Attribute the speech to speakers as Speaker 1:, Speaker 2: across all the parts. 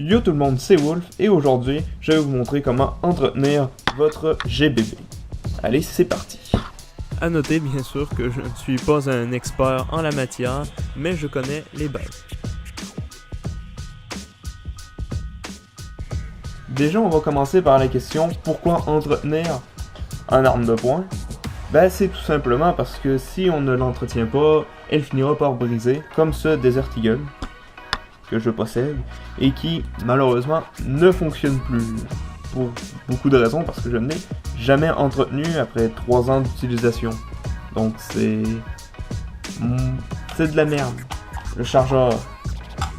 Speaker 1: Yo tout le monde, c'est Wolf et aujourd'hui, je vais vous montrer comment entretenir votre GBB. Allez, c'est parti!
Speaker 2: À noter bien sûr que je ne suis pas un expert en la matière, mais je connais les bases.
Speaker 1: Déjà, on va commencer par la question pourquoi entretenir une arme de poing? Ben, c'est tout simplement parce que si on ne l'entretient pas, elle finira par briser, comme ce Desert Eagle que je possède et qui malheureusement ne fonctionne plus pour beaucoup de raisons parce que je ne l'ai jamais entretenu après 3 ans d'utilisation. Donc c'est de la merde. Le chargeur,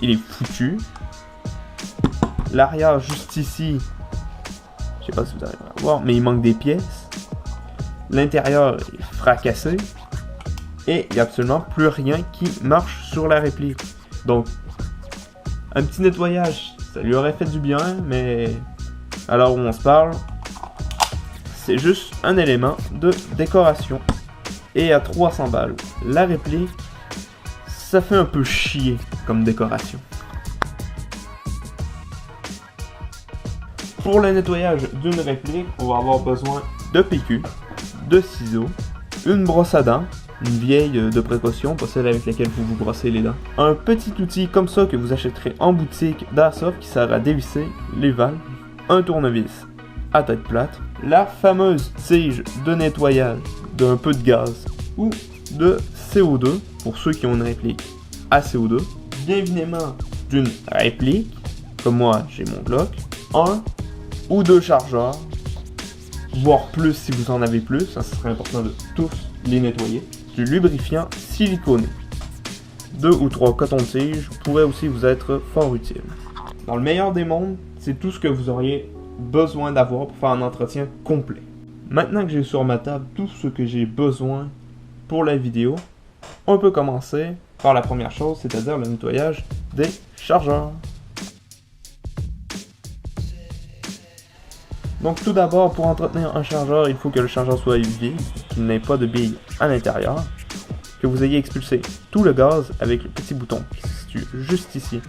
Speaker 1: il est foutu. L'arrière juste ici, je sais pas si vous arrivez à voir, mais il manque des pièces. L'intérieur est fracassé et il n'y a absolument plus rien qui marche sur la réplique. Donc un petit nettoyage, ça lui aurait fait du bien, mais à l'heure où on se parle, c'est juste un élément de décoration. Et à 300 balles, la réplique, ça fait un peu chier comme décoration. Pour le nettoyage d'une réplique, on va avoir besoin de PQ, de ciseaux, une brosse à dents, une vieille de précaution, pas celle avec laquelle vous vous brossez les dents. Un petit outil comme ça que vous achèterez en boutique d'Airsoft qui sert à dévisser les valves. Un tournevis à tête plate. La fameuse tige de nettoyage d'un peu de gaz ou de CO2 pour ceux qui ont une réplique à CO2. Bien évidemment d'une réplique, comme moi j'ai mon Glock. 1 ou 2 chargeurs, voire plus si vous en avez plus, ça serait important de tous les nettoyer. Du lubrifiant siliconé. 2 ou 3 cotons-tiges pourraient aussi vous être fort utiles. Dans le meilleur des mondes, c'est tout ce que vous auriez besoin d'avoir pour faire un entretien complet. Maintenant que j'ai sur ma table tout ce que j'ai besoin pour la vidéo, on peut commencer par la première chose, c'est-à-dire le nettoyage des chargeurs. Donc tout d'abord, pour entretenir un chargeur, il faut que le chargeur soit vide, qu'il n'ait pas de billes à l'intérieur, que vous ayez expulsé tout le gaz avec le petit bouton qui se situe juste ici,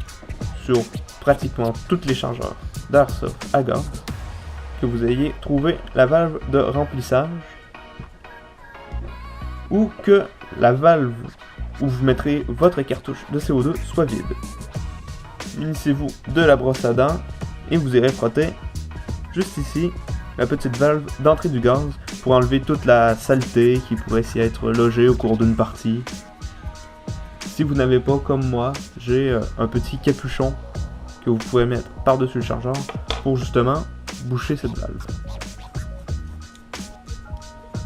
Speaker 1: sur pratiquement tous les chargeurs d'Airsoft à gaz, que vous ayez trouvé la valve de remplissage, ou que la valve où vous mettrez votre cartouche de CO2 soit vide. Munissez-vous de la brosse à dents et vous irez frotter juste ici, la petite valve d'entrée du gaz pour enlever toute la saleté qui pourrait s'y être logée au cours d'une partie. Si vous n'avez pas, comme moi, j'ai un petit capuchon que vous pouvez mettre par-dessus le chargeur pour justement boucher cette valve.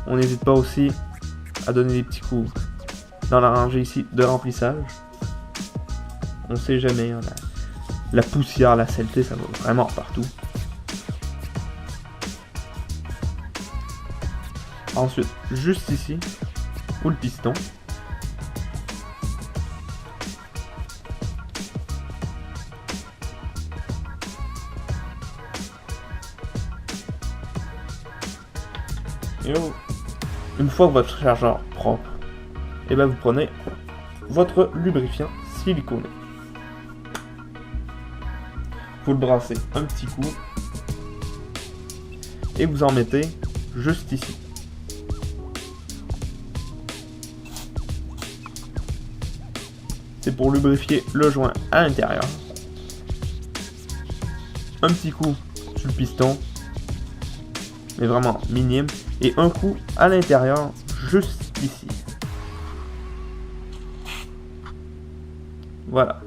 Speaker 1: On n'hésite pas aussi à donner des petits coups dans la rangée ici de remplissage. On sait jamais, hein, la poussière, la saleté, ça va vraiment partout. Ensuite, juste ici, où le piston. Et une fois que votre chargeur propre, et ben vous prenez votre lubrifiant siliconé. Vous le brassez un petit coup et vous en mettez juste ici. C'est pour lubrifier le joint à l'intérieur. Un petit coup sur le piston, mais vraiment minime. Et un coup à l'intérieur, juste ici. Voilà.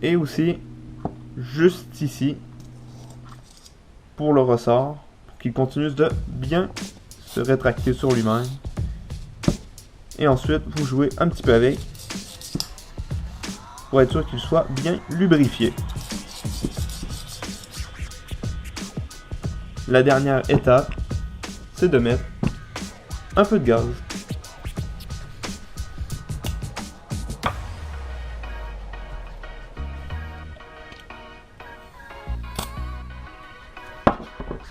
Speaker 1: Et aussi, juste ici, pour le ressort, pour qu'il continue de bien se rétracter sur lui-même. Et ensuite, vous jouez un petit peu avec pour être sûr qu'il soit bien lubrifié. La dernière étape, c'est de mettre un peu de gaz.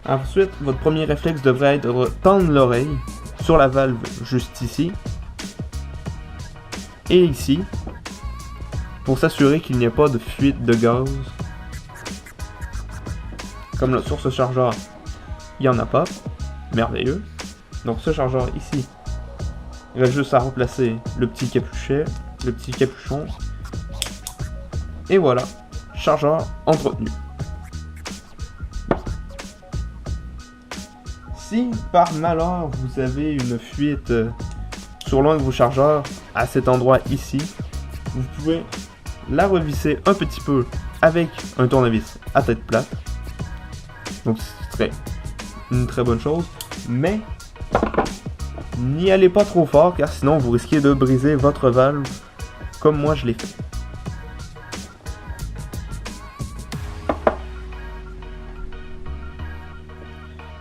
Speaker 1: Ensuite, votre premier réflexe devrait être de tendre l'oreille sur la valve juste ici et ici pour s'assurer qu'il n'y ait pas de fuite de gaz. Comme là, sur ce chargeur, il n'y en a pas. Merveilleux. Donc ce chargeur ici, il reste juste à remplacer le petit capuchon. Et voilà, chargeur entretenu. Si par malheur vous avez une fuite sur l'un de vos chargeurs à cet endroit ici, vous pouvez la revisser un petit peu avec un tournevis à tête plate. Donc ce serait une très bonne chose, mais n'y allez pas trop fort car sinon vous risquez de briser votre valve comme moi je l'ai fait.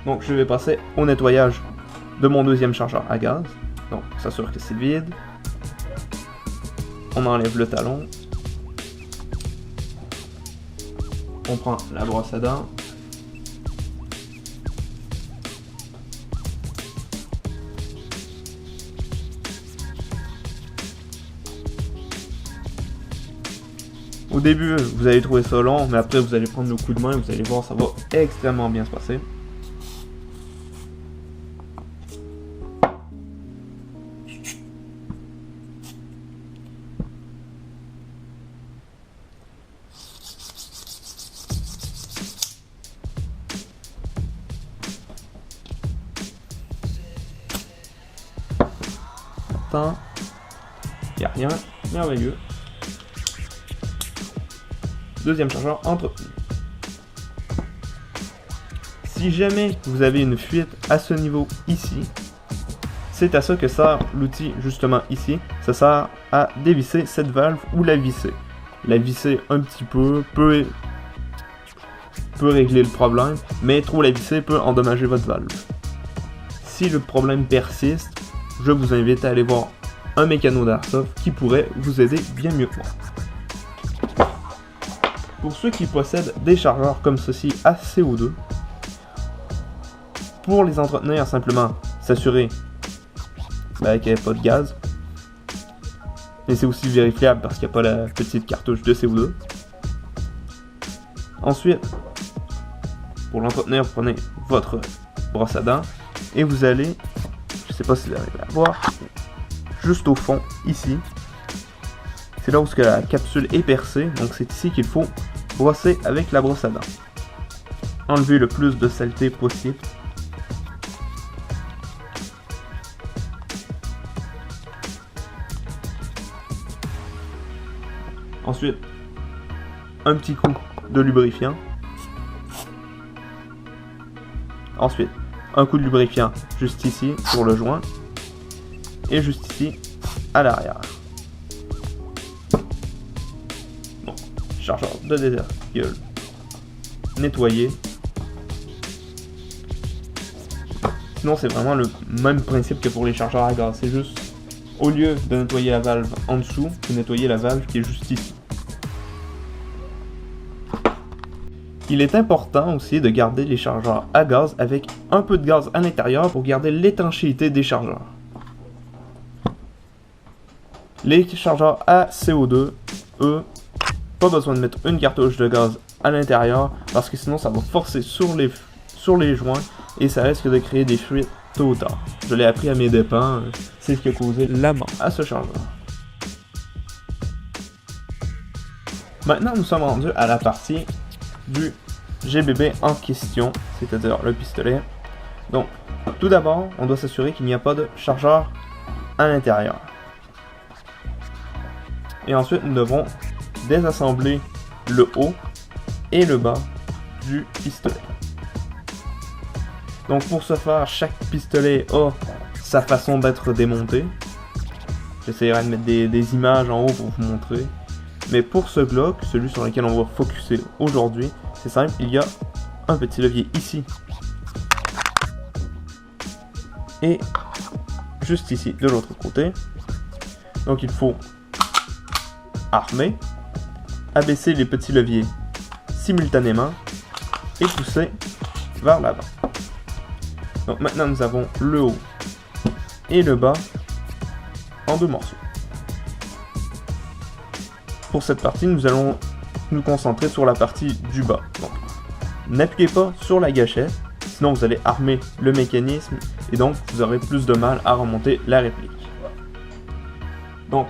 Speaker 1: Donc je vais passer au nettoyage de mon deuxième chargeur à gaz. Donc on s'assure que c'est vide. On enlève le talon. On prend la brosse à dents. Au début, vous allez trouver ça long, mais après vous allez prendre le coup de main et vous allez voir, ça va extrêmement bien se passer. Il n'y a rien, merveilleux. Deuxième chargeur entretenu. Si jamais vous avez une fuite à ce niveau ici, c'est à ça que sert l'outil justement ici. Ça sert à dévisser cette valve ou la visser. La visser un petit peu peut régler le problème, mais trop la visser peut endommager votre valve. Si le problème persiste, je vous invite à aller voir un mécano d'Airsoft qui pourrait vous aider bien mieux que moi. Pour ceux qui possèdent des chargeurs comme ceci à CO2, pour les entretenir, simplement s'assurer qu'il n'y a pas de gaz. Et c'est aussi vérifiable parce qu'il n'y a pas la petite cartouche de CO2. Ensuite, pour l'entretenir, vous prenez votre brosse à dents et vous allez, je ne sais pas si vous arrivez à voir, juste au fond, ici. C'est là où la capsule est percée, donc c'est ici qu'il faut brosser avec la brosse à dents. Enlever le plus de saleté possible. Ensuite, un petit coup de lubrifiant. Ensuite, un coup de lubrifiant juste ici pour le joint. Et juste ici à l'arrière. Bon, chargeur de déshergueule nettoyé. Sinon, c'est vraiment le même principe que pour les chargeurs à gaz. C'est juste, au lieu de nettoyer la valve en dessous, vous nettoyez la valve qui est juste ici. Il est important aussi de garder les chargeurs à gaz avec un peu de gaz à l'intérieur pour garder l'étanchéité des chargeurs. Les chargeurs à CO2, eux, pas besoin de mettre une cartouche de gaz à l'intérieur parce que sinon ça va forcer sur les joints et ça risque de créer des fuites tôt ou tard. Je l'ai appris à mes dépens, c'est ce qui a causé la mort à ce chargeur. Maintenant nous sommes rendus à la partie du GBB en question, c'est-à-dire le pistolet. Donc tout d'abord on doit s'assurer qu'il n'y a pas de chargeur à l'intérieur. Et ensuite nous devons désassembler le haut et le bas du pistolet. Donc pour ce faire, chaque pistolet a sa façon d'être démonté. J'essaierai de mettre des images en haut pour vous montrer. Mais pour ce Glock, celui sur lequel on va focuser aujourd'hui, c'est simple, il y a un petit levier ici. Et juste ici, de l'autre côté. Donc il faut armer, abaisser les petits leviers simultanément et pousser vers l'avant. Donc maintenant nous avons le haut et le bas en deux morceaux. pour cette partie, nous allons nous concentrer sur la partie du bas. Donc, n'appuyez pas sur la gâchette, sinon vous allez armer le mécanisme et donc vous aurez plus de mal à remonter la réplique. Donc,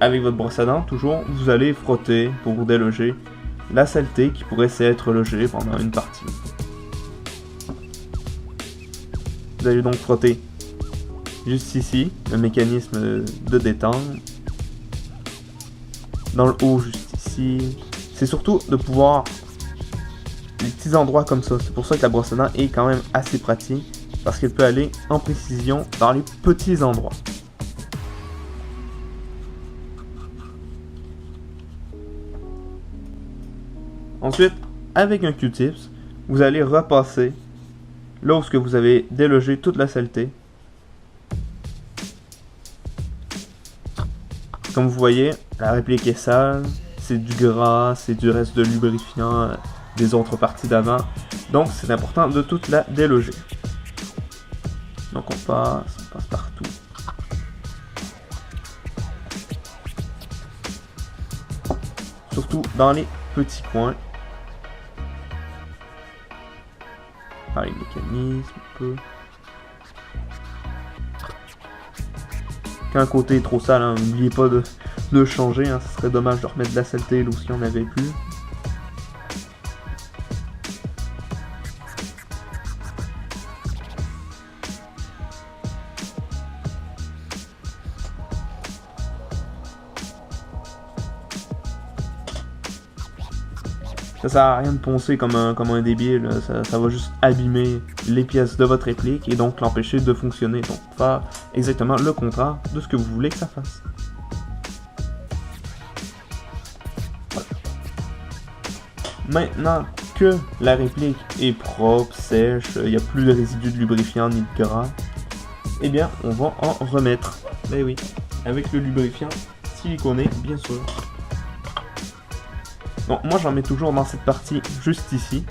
Speaker 1: avec votre brosse à dents, toujours, vous allez frotter pour déloger la saleté qui pourrait s'être logée pendant une partie. Vous allez donc frotter juste ici, le mécanisme de détente. Dans le haut, juste ici. C'est surtout de pouvoir les petits endroits comme ça. C'est pour ça que la brosse à dents est quand même assez pratique, parce qu'elle peut aller en précision dans les petits endroits. Ensuite, avec un Q-tips, vous allez repasser là où vous avez délogé toute la saleté. Comme vous voyez, la réplique est sale, c'est du gras, c'est du reste de lubrifiant des autres parties d'avant. Donc c'est important de toute la déloger. Donc on passe partout. Surtout dans les petits coins. Par les mécanismes, un peu. Quand un côté est trop sale, n'oubliez pas de changer, ce serait dommage de remettre de la saleté là où il n'y en avait plus. Ça sert à rien de poncer comme un débile, ça va juste abîmer les pièces de votre réplique et donc l'empêcher de fonctionner. Donc faire exactement le contraire de ce que vous voulez que ça fasse. Voilà. Maintenant que la réplique est propre, sèche, il n'y a plus de résidus de lubrifiant ni de gras, eh bien on va en remettre. Mais oui, avec le lubrifiant siliconé bien sûr. Donc moi j'en mets toujours dans cette partie juste ici.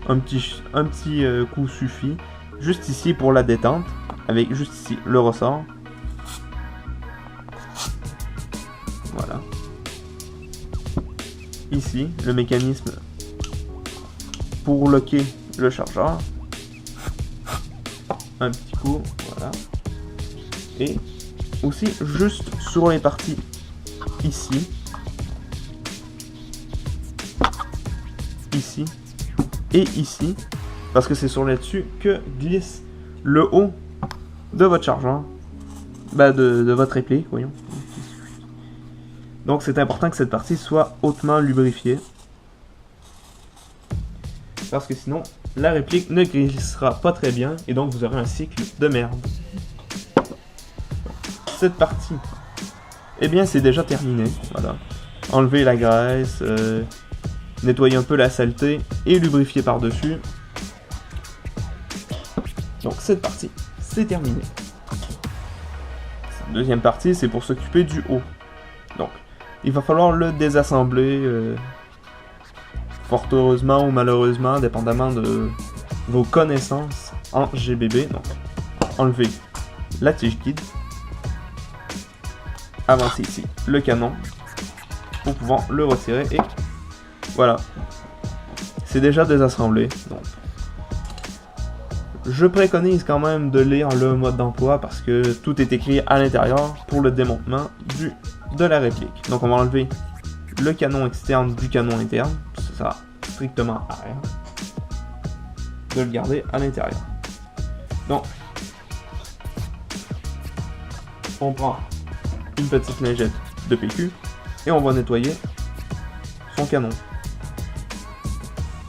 Speaker 1: Un petit coup suffit. Juste ici pour la détente. Avec juste ici le ressort. Voilà. Ici le mécanisme pour locker le chargeur. Un petit coup, voilà. Et aussi juste sur les parties ici. Ici et ici, parce que c'est sur là-dessus que glisse le haut de votre chargeur, de votre réplique, voyons. Donc c'est important que cette partie soit hautement lubrifiée, parce que sinon la réplique ne glissera pas très bien et donc vous aurez un cycle de merde. Cette partie, eh bien c'est déjà terminé, voilà. Enlevez la graisse, nettoyer un peu la saleté et lubrifier par-dessus. Donc cette partie, c'est terminé. Cette deuxième partie, c'est pour s'occuper du haut. Donc, il va falloir le désassembler, fort heureusement ou malheureusement, dépendamment de vos connaissances en GBB. Donc, enlever la tige guide. Avancer ici le canon pour pouvoir le retirer et voilà, c'est déjà désassemblé. Donc, je préconise quand même de lire le mode d'emploi parce que tout est écrit à l'intérieur pour le démontement de la réplique. Donc on va enlever le canon externe du canon interne, ça sert strictement à rien de le garder à l'intérieur. Donc, on prend une petite lingette de PQ et on va nettoyer son canon.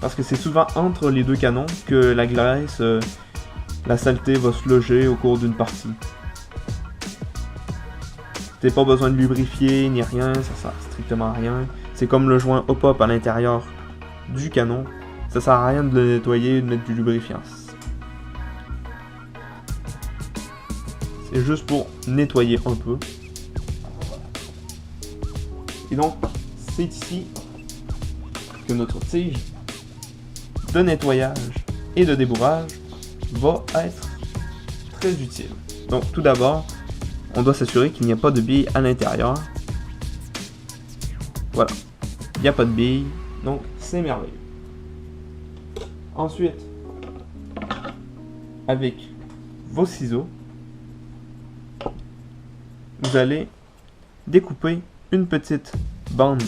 Speaker 1: Parce que c'est souvent entre les deux canons que la graisse, la saleté va se loger au cours d'une partie. T'as pas besoin de lubrifier ni rien, ça sert strictement à rien. C'est comme le joint hop-up à l'intérieur du canon. Ça sert à rien de le nettoyer et de mettre du lubrifiant. C'est juste pour nettoyer un peu. Et donc, c'est ici que notre tige de nettoyage et de débourrage va être très utile. Donc tout d'abord, on doit s'assurer qu'il n'y a pas de billes à l'intérieur. Voilà, il n'y a pas de billes, donc c'est merveilleux. Ensuite, avec vos ciseaux, vous allez découper une petite bande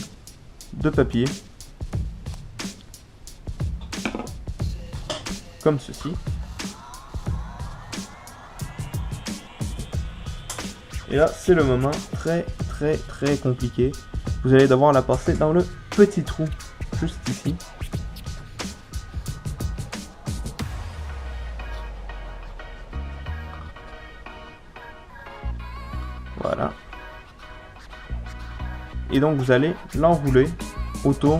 Speaker 1: de papier, comme ceci. Et là, c'est le moment très compliqué. Vous allez devoir la passer dans le petit trou, juste ici. Voilà. Et donc vous allez l'enrouler autour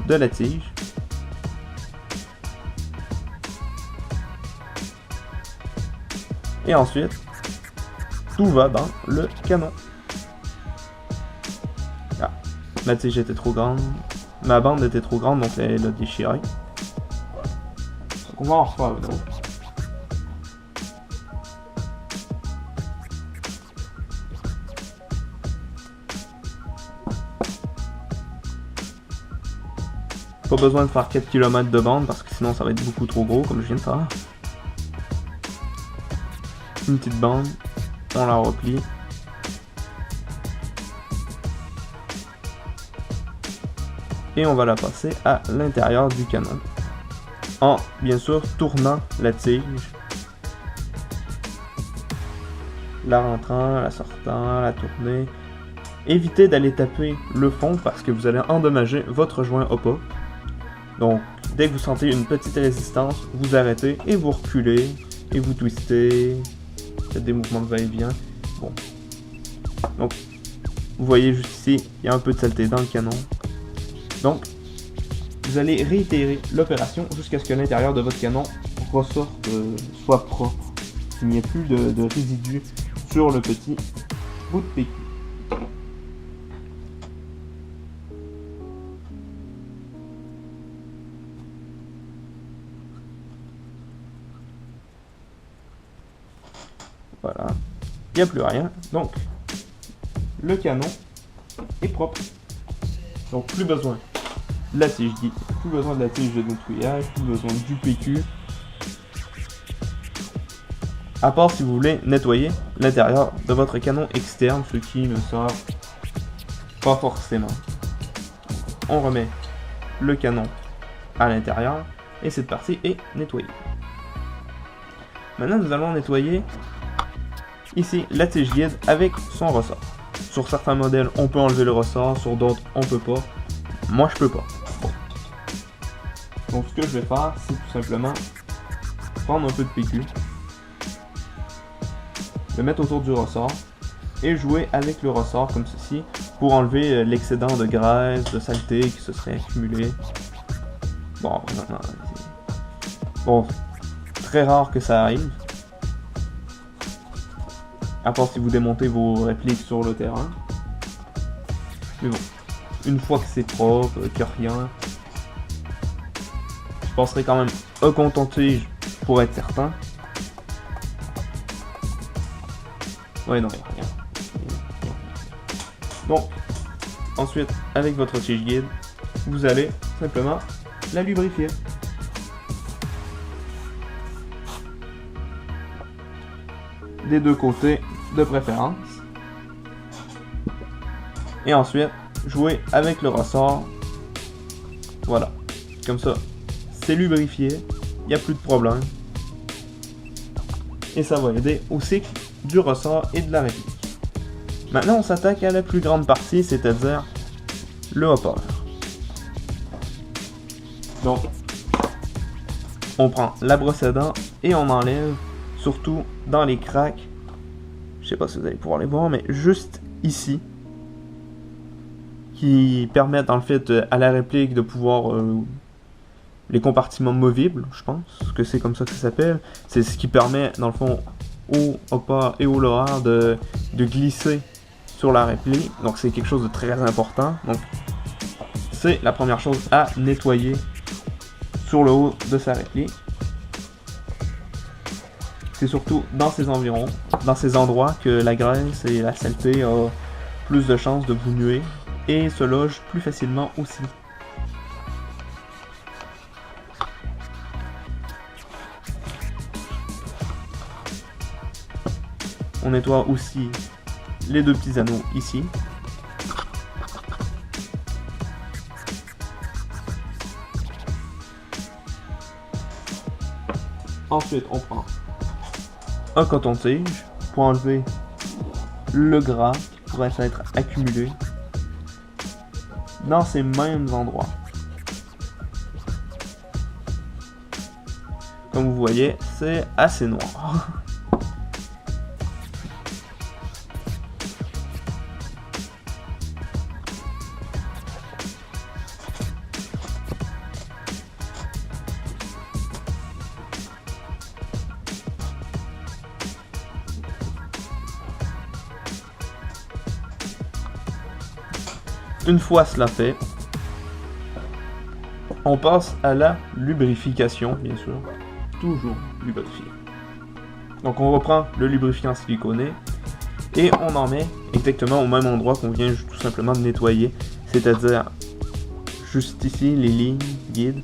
Speaker 1: de la tige. Et ensuite, tout va dans le canon. Ah, ma tige était trop grande. Ma bande était trop grande, donc elle a déchiré. Donc on va en refaire une autre. Pas besoin de faire 4 km de bande parce que sinon ça va être beaucoup trop gros comme je viens de faire. Une petite bande, on la replie. Et on va la passer à l'intérieur du canon. En, bien sûr, tournant la tige. La rentrant, la sortant, la tourner. Évitez d'aller taper le fond parce que vous allez endommager votre joint OPA. Donc, dès que vous sentez une petite résistance, vous arrêtez et vous reculez et vous twistez. Faites des mouvements de va-et-vient. Bon. Donc, vous voyez juste ici, il y a un peu de saleté dans le canon. Donc, vous allez réitérer l'opération jusqu'à ce que l'intérieur de votre canon ressorte, soit propre. Qu'il n'y ait plus de résidus sur le petit bout de PQ. Voilà, il n'y a plus rien, donc le canon est propre. Donc plus besoin de la tige guide, plus besoin de la tige de nettoyage, plus besoin du PQ. À part si vous voulez nettoyer l'intérieur de votre canon externe, ce qui ne sert pas forcément. On remet le canon à l'intérieur et cette partie est nettoyée. Maintenant nous allons nettoyer ici la tige guide avec son ressort. Sur certains modèles on peut enlever le ressort, sur d'autres on peut pas. Moi je peux pas. Bon. Donc ce que je vais faire c'est tout simplement prendre un peu de PQ, le mettre autour du ressort et jouer avec le ressort comme ceci pour enlever l'excédent de graisse, de saleté qui se serait accumulé. Bon, très rare que ça arrive. À part si vous démontez vos répliques sur le terrain. Mais bon, une fois que c'est propre, qu'il n'y a rien, je penserai quand même un coton-tige pour être certain. Ouais, non, il n'y a rien. Donc, ensuite, avec votre tige guide, vous allez simplement la lubrifier. Des deux côtés de préférence. Et ensuite, jouer avec le ressort. Voilà. Comme ça, c'est lubrifié. Il n'y a plus de problème. Et ça va aider au cycle du ressort et de la réplique. Maintenant, on s'attaque à la plus grande partie, c'est-à-dire le hopper. Donc, on prend la brosse à dents et on enlève, surtout dans les cracks. Je sais pas si vous allez pouvoir les voir, mais juste ici, qui permettent en fait à la réplique de pouvoir les compartiments movibles, je pense que c'est comme ça que ça s'appelle. C'est ce qui permet dans le fond au hopper et au lower de glisser sur la réplique. Donc c'est quelque chose de très important. Donc c'est la première chose à nettoyer sur le haut de sa réplique. c'est surtout dans ces environs, dans ces endroits que la graisse et la saleté ont plus de chances de vous nuire et se logent plus facilement aussi. On nettoie aussi les deux petits anneaux ici. Ensuite, on prend un coton-tige pour enlever le gras qui pourrait s'être accumulé dans ces mêmes endroits. Comme vous voyez, c'est assez noir. Une fois cela fait, on passe à la lubrification, bien sûr. Toujours lubrifier. Donc on reprend le lubrifiant siliconé et on en met exactement au même endroit qu'on vient tout simplement de nettoyer, c'est-à-dire juste ici, les lignes guides.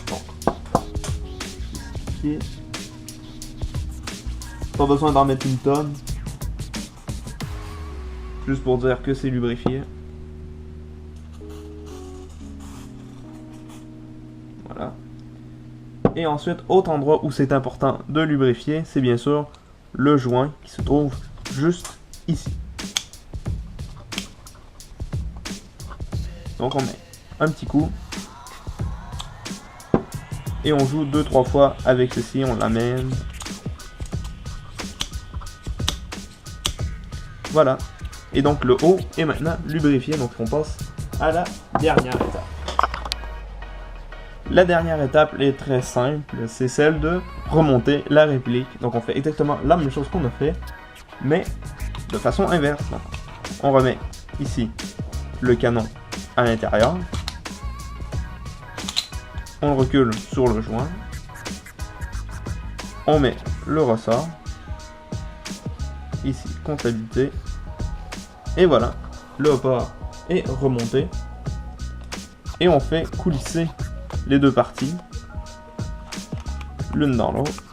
Speaker 1: Donc, ici. Pas besoin d'en mettre une tonne. Juste pour dire que c'est lubrifié. Voilà. Et ensuite, autre endroit où c'est important de lubrifier, c'est bien sûr le joint qui se trouve juste ici. Donc on met un petit coup. Et on joue 2-3 fois avec ceci, on l'amène. Voilà. Et donc le haut est maintenant lubrifié. Donc on passe à la dernière étape. La dernière étape est très simple. C'est celle de remonter la réplique. Donc on fait exactement la même chose qu'on a fait, mais de façon inverse. Donc, on remet ici le canon à l'intérieur. On recule sur le joint. On met le ressort. Ici, comptabilité. Et voilà, le hopper est remonté. Et on fait coulisser les deux parties, l'une dans l'autre.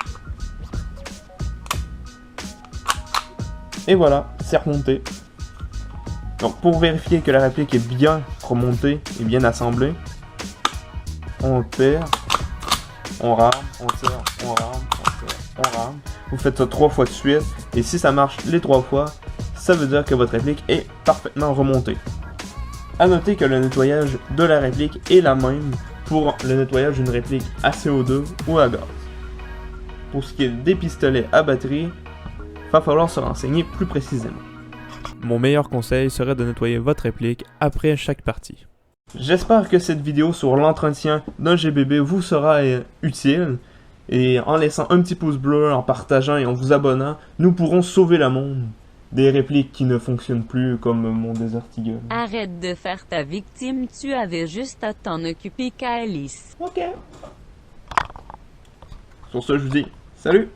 Speaker 1: Et voilà, c'est remonté. Donc pour vérifier que la réplique est bien remontée et bien assemblée, on perd, on rame, on tire, on rame, on tire, on rame. Vous faites ça 3 fois de suite, et si ça marche les 3 fois, ça veut dire que votre réplique est parfaitement remontée. A noter que le nettoyage de la réplique est la même pour le nettoyage d'une réplique à CO2 ou à gaz. Pour ce qui est des pistolets à batterie, il va falloir se renseigner plus précisément.
Speaker 2: Mon meilleur conseil serait de nettoyer votre réplique après chaque partie.
Speaker 1: J'espère que cette vidéo sur l'entretien d'un GBB vous sera utile. Et en laissant un petit pouce bleu, en partageant et en vous abonnant, nous pourrons sauver le monde des répliques qui ne fonctionnent plus comme mon Desert Eagle.
Speaker 3: Arrête de faire ta victime, tu avais juste à t'en occuper qu'Alice.
Speaker 1: Ok. Sur ce, je vous dis salut!